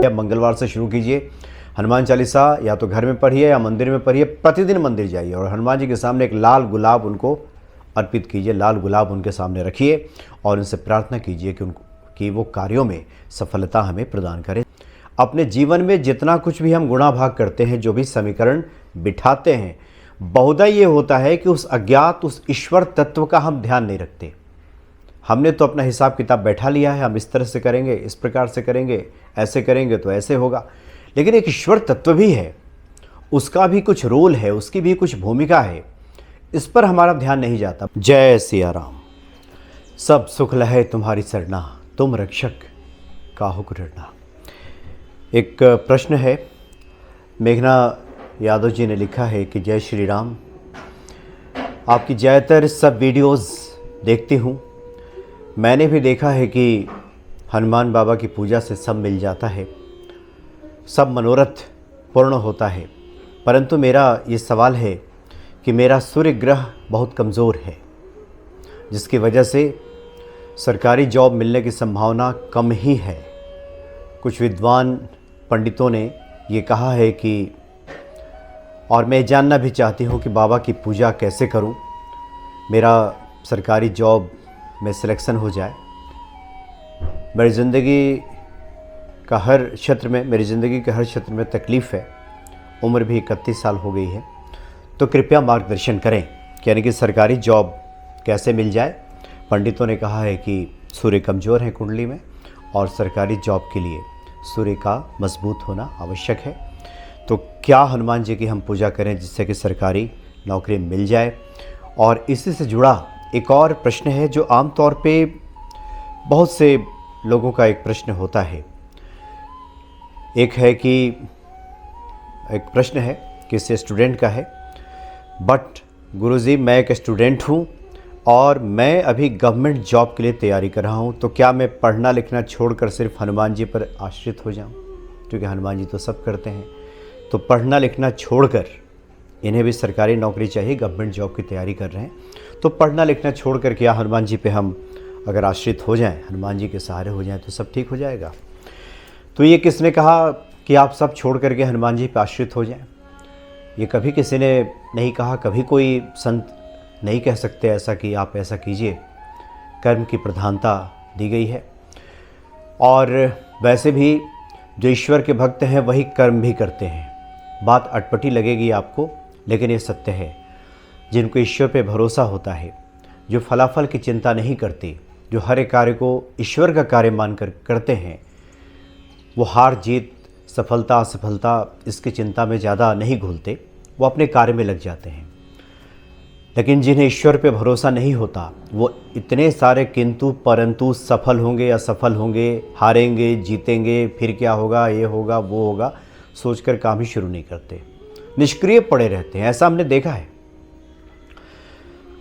मंगलवार से शुरू कीजिए। हनुमान चालीसा या तो घर में पढ़िए या मंदिर में पढ़िए, प्रतिदिन मंदिर जाइए और हनुमान जी के सामने एक लाल गुलाब उनको अर्पित कीजिए, लाल गुलाब उनके सामने रखिए और उनसे प्रार्थना कीजिए कि वो कार्यों में सफलता हमें प्रदान करें। अपने जीवन में जितना कुछ भी हम गुणा भाग करते हैं, जो भी समीकरण बिठाते हैं, बहुधा ये होता है कि उस अज्ञात, उस ईश्वर तत्व का हम ध्यान नहीं रखते। हमने तो अपना हिसाब किताब बैठा लिया है, हम इस तरह से करेंगे, इस प्रकार से करेंगे, ऐसे करेंगे तो ऐसे होगा। लेकिन एक ईश्वर तत्व भी है, उसका भी कुछ रोल है, उसकी भी कुछ भूमिका है, इस पर हमारा ध्यान नहीं जाता। जय सिया राम। सब सुख लहे तुम्हारी सरना, तुम रक्षक काहू को डरना। एक प्रश्न है, मेघना यादव जी ने लिखा है कि जय श्री राम, आपकी ज़्यादातर सब वीडियोस देखती हूँ। मैंने भी देखा है कि हनुमान बाबा की पूजा से सब मिल जाता है, सब मनोरथ पूर्ण होता है। परंतु मेरा ये सवाल है कि मेरा सूर्य ग्रह बहुत कमज़ोर है, जिसकी वजह से सरकारी जॉब मिलने की संभावना कम ही है। कुछ विद्वान पंडितों ने ये कहा है कि, और मैं जानना भी चाहती हूँ कि बाबा की पूजा कैसे करूँ, मेरा सरकारी जॉब में सिलेक्शन हो जाए। मेरी ज़िंदगी का हर क्षेत्र में तकलीफ़ है, उम्र भी 31 साल हो गई है, तो कृपया मार्गदर्शन करें कि यानी कि सरकारी जॉब कैसे मिल जाए। पंडितों ने कहा है कि सूर्य कमज़ोर है कुंडली में और सरकारी जॉब के लिए सूर्य का मजबूत होना आवश्यक है। तो क्या हनुमान जी की हम पूजा करें जिससे कि सरकारी नौकरी मिल जाए। और इसी से जुड़ा एक और प्रश्न है जो आमतौर पे बहुत से लोगों का एक प्रश्न होता है। एक प्रश्न है किसी स्टूडेंट का है, बट गुरुजी मैं एक स्टूडेंट हूँ और मैं अभी गवर्नमेंट जॉब के लिए तैयारी कर रहा हूँ, तो क्या मैं पढ़ना लिखना छोड़कर सिर्फ हनुमान जी पर आश्रित हो जाऊँ, क्योंकि हनुमान जी तो सब करते हैं। तो पढ़ना लिखना छोड़कर, इन्हें भी सरकारी नौकरी चाहिए, गवर्नमेंट जॉब की तैयारी कर रहे हैं, तो पढ़ना लिखना छोड़कर क्या हनुमान जी पे हम अगर आश्रित हो जाएं, हनुमान जी के सहारे हो जाएं, तो सब ठीक हो जाएगा। तो ये किसने कहा कि आप सब छोड़ करके हनुमान जी पे आश्रित हो जाएं? ये कभी किसी ने नहीं कहा, कभी कोई संत नहीं कह सकते ऐसा कि आप ऐसा कीजिए। कर्म की प्रधानता दी गई है और वैसे भी जो ईश्वर के भक्त हैं वही कर्म भी करते हैं। बात अटपटी लगेगी आपको, लेकिन ये सत्य है। जिनको ईश्वर पे भरोसा होता है, जो फलाफल की चिंता नहीं करते, जो हर एक कार्य को ईश्वर का कार्य मानकर करते हैं, वो हार जीत, सफलता असफलता इसकी चिंता में ज़्यादा नहीं घुलते, वो अपने कार्य में लग जाते हैं। लेकिन जिन्हें ईश्वर पे भरोसा नहीं होता, वो इतने सारे किंतु परंतु, सफल होंगे असफल होंगे, हारेंगे जीतेंगे, फिर क्या होगा, ये होगा वो होगा, सोचकर काम ही शुरू नहीं करते, निष्क्रिय पड़े रहते हैं। ऐसा हमने देखा है।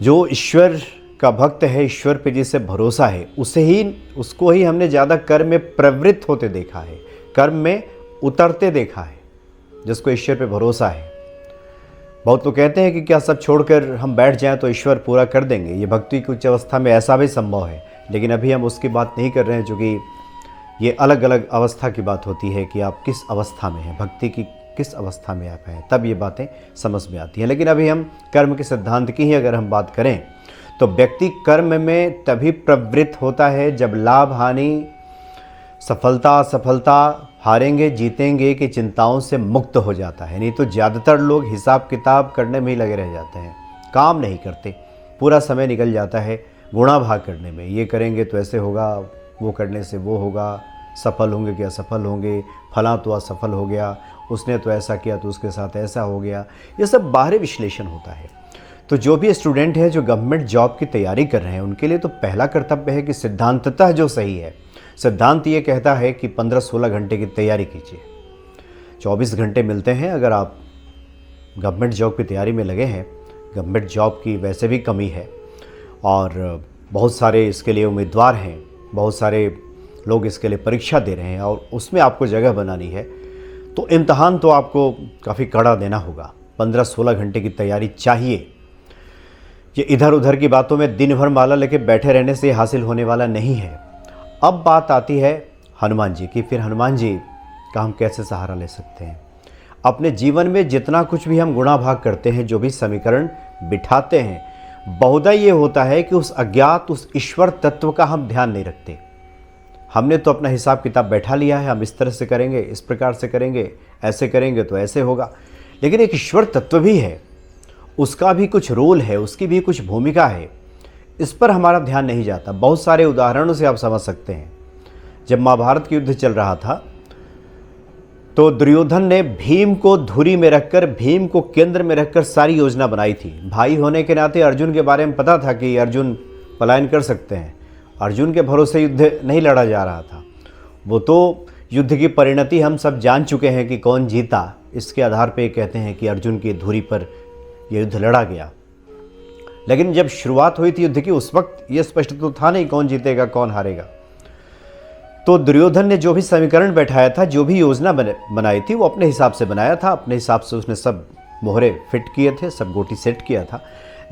जो ईश्वर का भक्त है, ईश्वर पे जिसे भरोसा है, उसको ही हमने ज़्यादा कर्म में प्रवृत्त होते देखा है, कर्म में उतरते देखा है, जिसको ईश्वर पे भरोसा है। बहुत लोग कहते हैं कि क्या सब छोड़कर हम बैठ जाएं तो ईश्वर पूरा कर देंगे। ये भक्ति की उच्च अवस्था में ऐसा भी संभव है, लेकिन अभी हम उसकी बात नहीं कर रहे हैं, क्योंकि ये अलग अलग अवस्था की बात होती है कि आप किस अवस्था में हैं, भक्ति की किस अवस्था में आप हैं, तब ये बातें समझ में आती हैं। लेकिन अभी हम कर्म के सिद्धांत की ही अगर हम बात करें, तो व्यक्ति कर्म में तभी प्रवृत्त होता है जब लाभ हानि, सफलता असफलता, हारेंगे जीतेंगे की चिंताओं से मुक्त हो जाता है। नहीं तो ज़्यादातर लोग हिसाब किताब करने में ही लगे रह जाते हैं, काम नहीं करते, पूरा समय निकल जाता है गुणा भाग करने में। ये करेंगे तो ऐसे होगा, वो करने से वो होगा, सफल होंगे कि असफल होंगे, फला तो असफल हो गया, उसने तो ऐसा किया तो उसके साथ ऐसा हो गया। ये सब बाहरी विश्लेषण होता है। तो जो भी स्टूडेंट है जो गवर्नमेंट जॉब की तैयारी कर रहे हैं, उनके लिए तो पहला कर्तव्य है कि सिद्धांततः जो सही है, सिद्धांत ये कहता है कि 15-16 घंटे की तैयारी कीजिए। 24 घंटे मिलते हैं अगर आप गवर्नमेंट जॉब की तैयारी में लगे हैं। गवर्नमेंट जॉब की वैसे भी कमी है और बहुत सारे इसके लिए उम्मीदवार हैं, बहुत सारे लोग इसके लिए परीक्षा दे रहे हैं और उसमें आपको जगह बनानी है, तो इम्तहान तो आपको काफ़ी कड़ा देना होगा। 15-16 घंटे की तैयारी चाहिए। ये इधर उधर की बातों में दिन भर माला लेके बैठे रहने से हासिल होने वाला नहीं है। अब बात आती है हनुमान जी की। फिर हनुमान जी का हम कैसे सहारा ले सकते हैं। अपने जीवन में जितना कुछ भी हम गुणा भाग करते हैं, जो भी समीकरण बिठाते हैं, बहुधा ये होता है कि उस अज्ञात, उस ईश्वर तत्व का हम ध्यान नहीं रखते। हमने तो अपना हिसाब किताब बैठा लिया है, हम इस तरह से करेंगे, इस प्रकार से करेंगे, ऐसे करेंगे तो ऐसे होगा। लेकिन एक ईश्वर तत्व भी है, उसका भी कुछ रोल है, उसकी भी कुछ भूमिका है, इस पर हमारा ध्यान नहीं जाता। बहुत सारे उदाहरणों से आप समझ सकते हैं। जब महाभारत का युद्ध चल रहा था तो दुर्योधन ने भीम को धुरी में रखकर, भीम को केंद्र में रखकर सारी योजना बनाई थी। भाई होने के नाते अर्जुन के बारे में पता था कि अर्जुन पलायन कर सकते हैं। अर्जुन के भरोसे युद्ध नहीं लड़ा जा रहा था। वो तो युद्ध की परिणति हम सब जान चुके हैं कि कौन जीता। इसके आधार पर कहते हैं कि अर्जुन की धुरी पर यह युद्ध लड़ा गया। लेकिन जब शुरुआत हुई थी युद्ध की, उस वक्त ये स्पष्ट तो था नहीं कौन जीतेगा कौन हारेगा। तो दुर्योधन ने जो भी समीकरण बैठाया था, जो भी योजना बनाई थी, वो अपने हिसाब से बनाया था। अपने हिसाब से उसने सब मोहरे फिट किए थे, सब गोटी सेट किया था।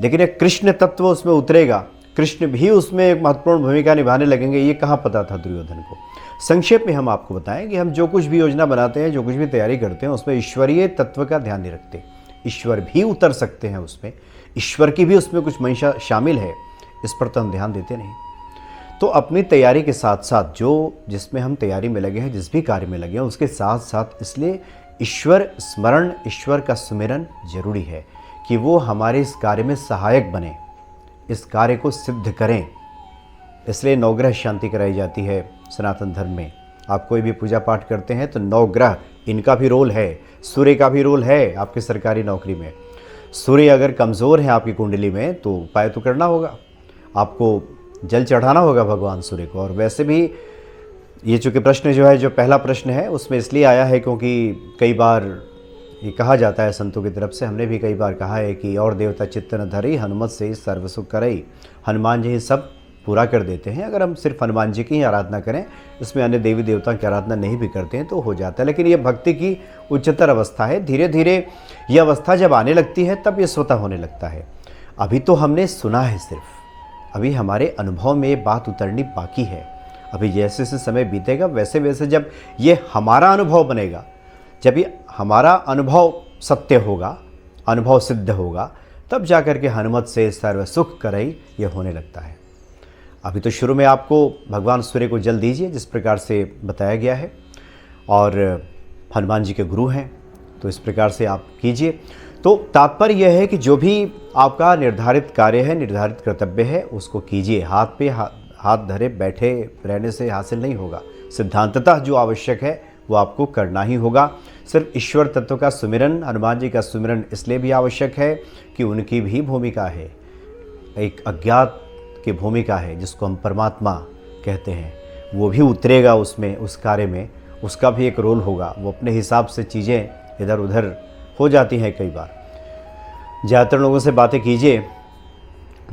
लेकिन एक कृष्ण तत्व उसमें उतरेगा, कृष्ण भी उसमें एक महत्वपूर्ण भूमिका निभाने लगेंगे, ये कहाँ पता था दुर्योधन को। संक्षेप में हम आपको बताएं कि हम जो कुछ भी योजना बनाते हैं, जो कुछ भी तैयारी करते हैं, उसमें ईश्वरीय तत्व का ध्यान नहीं रखते। ईश्वर भी उतर सकते हैं उसमें, ईश्वर की भी उसमें कुछ मंशा शामिल है, इस पर तो हम ध्यान देते नहीं। तो अपनी तैयारी के साथ साथ जो जिसमें हम तैयारी में लगे हैं, जिस भी कार्य में लगे हैं, उसके साथ साथ इसलिए ईश्वर स्मरण, ईश्वर का सुमिरन जरूरी है कि वो हमारे इस कार्य में सहायक बने, इस कार्य को सिद्ध करें। इसलिए नवग्रह शांति कराई जाती है सनातन धर्म में। आप कोई भी पूजा पाठ करते हैं तो नवग्रह, इनका भी रोल है, सूर्य का भी रोल है आपकी सरकारी नौकरी में। सूर्य अगर कमज़ोर है आपकी कुंडली में तो उपाय तो करना होगा, आपको जल चढ़ाना होगा भगवान सूर्य को। और वैसे भी ये चूँकि प्रश्न जो है, जो पहला प्रश्न है, उसमें इसलिए आया है क्योंकि कई बार ये कहा जाता है संतों की तरफ से, हमने भी कई बार कहा है कि और देवता चित्त न धरई, हनुमत से सर्व सुख करई। हनुमान जी सब पूरा कर देते हैं। अगर हम सिर्फ हनुमान जी की ही आराधना करें, इसमें अन्य देवी देवताओं की आराधना नहीं भी करते हैं तो हो जाता है। लेकिन ये भक्ति की उच्चतर अवस्था है। धीरे धीरे ये अवस्था जब आने लगती है तब ये स्वतः होने लगता है। अभी तो हमने सुना है सिर्फ, अभी हमारे अनुभव में ये बात उतरनी बाकी है। अभी जैसे जैसे समय बीतेगा वैसे वैसे जब ये हमारा अनुभव बनेगा, जब ये हमारा अनुभव सत्य होगा, अनुभव सिद्ध होगा, तब जाकर के हनुमत से सर्व सुख करई ये होने लगता है। अभी तो शुरू में आपको भगवान सूर्य को जल दीजिए जिस प्रकार से बताया गया है, और हनुमान जी के गुरु हैं तो इस प्रकार से आप कीजिए। तो तात्पर्य यह है कि जो भी आपका निर्धारित कार्य है, निर्धारित कर्तव्य है, उसको कीजिए। हाथ पे हाथ धरे बैठे रहने से हासिल नहीं होगा। सिद्धांततः जो आवश्यक है वो आपको करना ही होगा। सिर्फ ईश्वर तत्व का सुमिरन, हनुमान जी का सुमिरन इसलिए भी आवश्यक है कि उनकी भी भूमिका है, एक अज्ञात की भूमिका है जिसको हम परमात्मा कहते हैं। वो भी उतरेगा उसमें, उस कार्य में, उसका भी एक रोल होगा। वो अपने हिसाब से चीज़ें इधर उधर हो जाती हैं कई बार। ज़्यादातर लोगों से बातें कीजिए,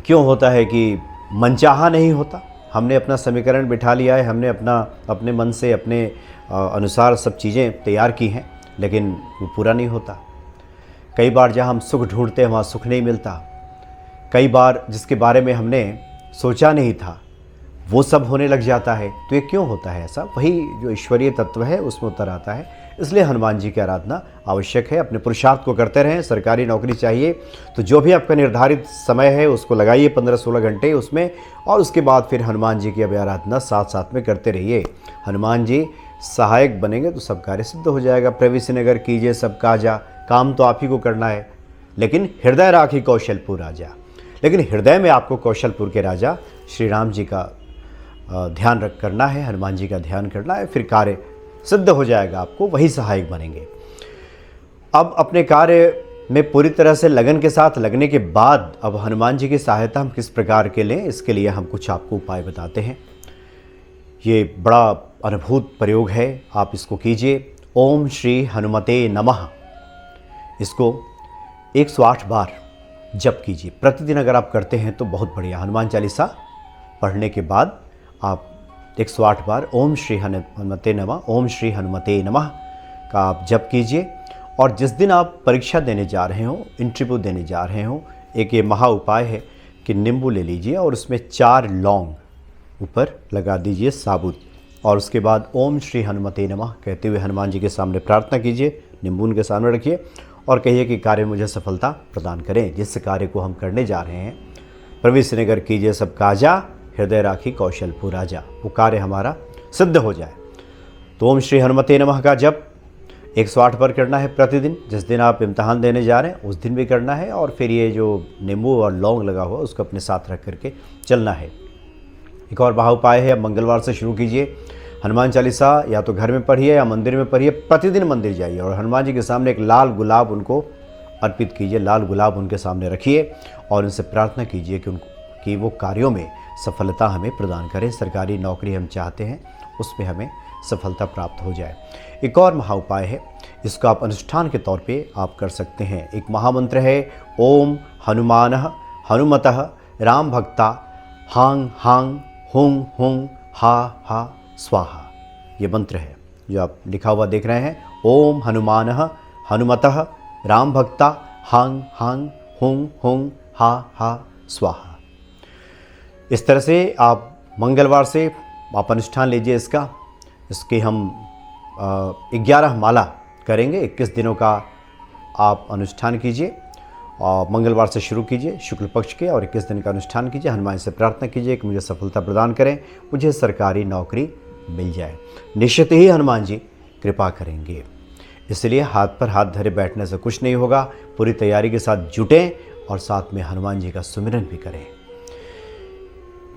क्यों होता है कि मनचाहा नहीं होता। हमने अपना समीकरण बिठा लिया है, हमने अपने मन से अपने अनुसार सब चीज़ें तैयार की हैं, लेकिन वो पूरा नहीं होता। कई बार जहाँ हम सुख ढूंढते हैं वहाँ सुख नहीं मिलता। कई बार जिसके बारे में हमने सोचा नहीं था वो सब होने लग जाता है। तो ये क्यों होता है ऐसा? वही जो ईश्वरीय तत्व है उसमें उतर आता है। इसलिए हनुमान जी की आराधना आवश्यक है। अपने पुरुषार्थ को करते रहें। सरकारी नौकरी चाहिए तो जो भी आपका निर्धारित समय है उसको लगाइए 15-16 घंटे उसमें, और उसके बाद फिर हनुमान जी की अब आराधना साथ साथ में करते रहिए। हनुमान जी सहायक बनेंगे तो सब कार्य सिद्ध हो जाएगा। प्रवेश नगर कीजिए सब काजा, काम तो आप ही को करना है, लेकिन हृदय राखी कौशलपुर राजा। लेकिन हृदय में आपको कौशलपुर के राजा श्री राम जी का ध्यान रख करना है, हनुमान जी का ध्यान करना है, फिर कार्य सिद्ध हो जाएगा, आपको वही सहायक बनेंगे। अब अपने कार्य में पूरी तरह से लगन के साथ लगने के बाद अब हनुमान जी की सहायता हम किस प्रकार के लें, इसके लिए हम कुछ आपको उपाय बताते हैं। ये बड़ा अद्भुत प्रयोग है, आप इसको कीजिए। ओम श्री हनुमते नमः, इसको 108 बार जप कीजिए प्रतिदिन। अगर आप करते हैं तो बहुत बढ़िया। हनुमान चालीसा पढ़ने के बाद आप 108 बार ओम श्री हनुमते नमः, ओम श्री हनुमते नमः का आप जप कीजिए। और जिस दिन आप परीक्षा देने जा रहे हो, इंटरव्यू देने जा रहे हो, एक ये महा उपाय है कि नींबू ले लीजिए और उसमें 4 लौंग ऊपर लगा दीजिए साबुत, और उसके बाद ओम श्री हनुमते नमः कहते हुए हनुमान जी के सामने प्रार्थना कीजिए, नींबू उनके सामने रखिए और कहिए कि कार्य में मुझे सफलता प्रदान करें। जिस कार्य को हम करने जा रहे हैं, प्रवेश नगर कीजिए सब काजा, हृदय राखी कौशलपुर राजा, वो कार्य हमारा सिद्ध हो जाए। तो ओम श्री हनुमते नमः का जप 108 बार करना है प्रतिदिन। जिस दिन आप इम्तहान देने जा रहे हैं उस दिन भी करना है, और फिर ये जो नींबू और लौंग लगा हुआ उसको अपने साथ रख करके चलना है। एक और महाउपाय है, अब मंगलवार से शुरू कीजिए। हनुमान चालीसा या तो घर में पढ़िए या मंदिर में पढ़िए, प्रतिदिन मंदिर जाइए और हनुमान जी के सामने एक लाल गुलाब उनको अर्पित कीजिए, लाल गुलाब उनके सामने रखिए और उनसे प्रार्थना कीजिए कि वो कार्यों में सफलता हमें प्रदान करें। सरकारी नौकरी हम चाहते हैं, उसमें हमें सफलता प्राप्त हो जाए। एक और महाउपाय है, इसको आप अनुष्ठान के तौर पे आप कर सकते हैं। एक महामंत्र है, ओम हनुमानः हनुमतः राम भक्ता हांग हांग हुंग हुंग हा हा स्वाहा। ये मंत्र है जो आप लिखा हुआ देख रहे हैं, ओम हनुमानः हनुमतः राम भक्ता हांग हांग हुंग हुंग हा हा स्वाहा। इस तरह से आप मंगलवार से आप अनुष्ठान लीजिए इसके हम 11 माला करेंगे। 21 दिनों का आप अनुष्ठान कीजिए और मंगलवार से शुरू कीजिए शुक्ल पक्ष के, और 21 दिन का अनुष्ठान कीजिए। हनुमान से प्रार्थना कीजिए कि मुझे सफलता प्रदान करें, मुझे सरकारी नौकरी मिल जाए। निश्चित ही हनुमान जी कृपा करेंगे। इसलिए हाथ पर हाथ धरे बैठने से कुछ नहीं होगा। पूरी तैयारी के साथ जुटें और साथ में हनुमान जी का सुमिरन भी करें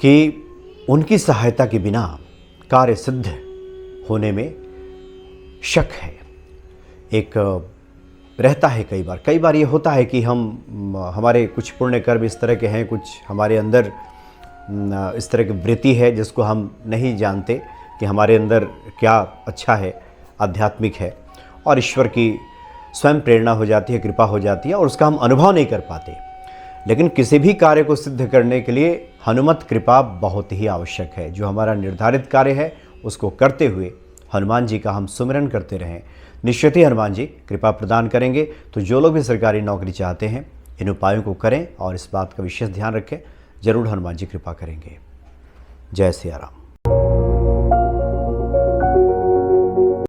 कि उनकी सहायता के बिना कार्य सिद्ध होने में शक है। एक रहता है कई बार ये होता है कि हमारे कुछ पुण्य कर्म इस तरह के हैं, कुछ हमारे अंदर इस तरह की वृत्ति है जिसको हम नहीं जानते कि हमारे अंदर क्या अच्छा है, आध्यात्मिक है, और ईश्वर की स्वयं प्रेरणा हो जाती है, कृपा हो जाती है और उसका हम अनुभव नहीं कर पाते। लेकिन किसी भी कार्य को सिद्ध करने के लिए हनुमत कृपा बहुत ही आवश्यक है। जो हमारा निर्धारित कार्य है उसको करते हुए हनुमान जी का हम सुमिरन करते रहें, निश्चित ही हनुमान जी कृपा प्रदान करेंगे। तो जो लोग भी सरकारी नौकरी चाहते हैं इन उपायों को करें और इस बात का विशेष ध्यान रखें, जरूर हनुमान जी कृपा करेंगे। जय सिया राम।